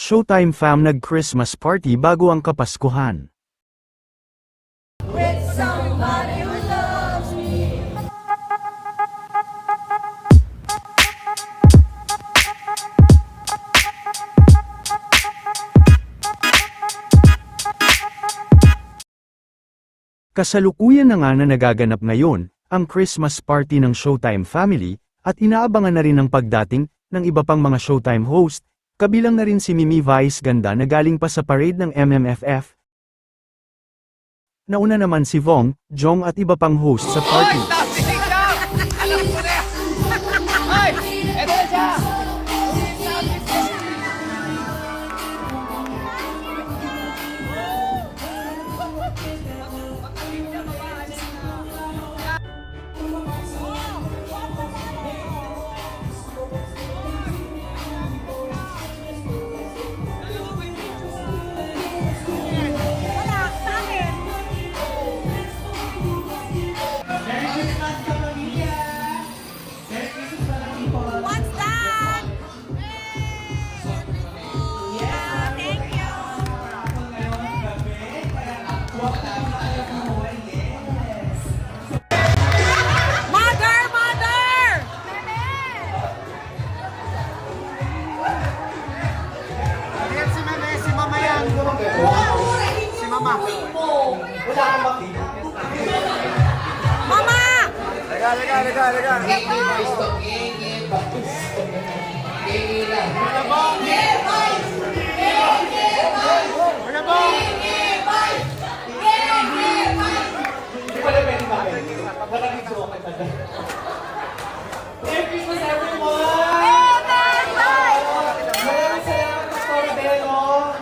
Showtime fam nag-Christmas party bago ang Kapaskuhan. With somebody who loves me. Kasalukuyan na nga na nagaganap ngayon, ang Christmas party ng Showtime family, at inaabangan na rin ang pagdating ng iba pang mga Showtime host, kabilang na rin si Mimi Vice Ganda na galing pa sa parade ng MMFF. Nauna naman si Vong, Jong at iba pang host sa party. Alam ko na! Ay! Eto na siya! What's that? Yeah, thank you. Mother, mother! Ayan si Meme, si Mama yan. Si Mama. Mama! Lega. Malabong! Merry Christmas, everyone! Maraming salamat sa Story Bello.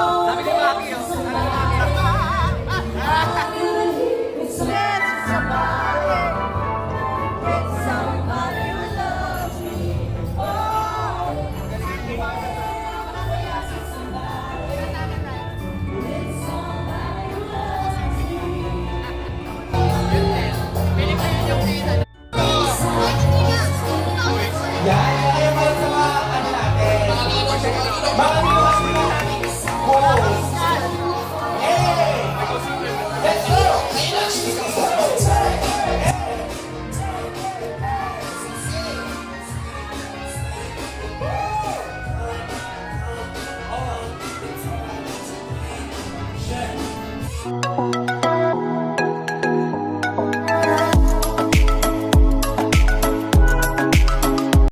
Sabi ni Maki, Somebody who loves me. Oh, Yan, yan para sa mga ano natin. Mga niluwas din natin host. Hey! Let's go! oh.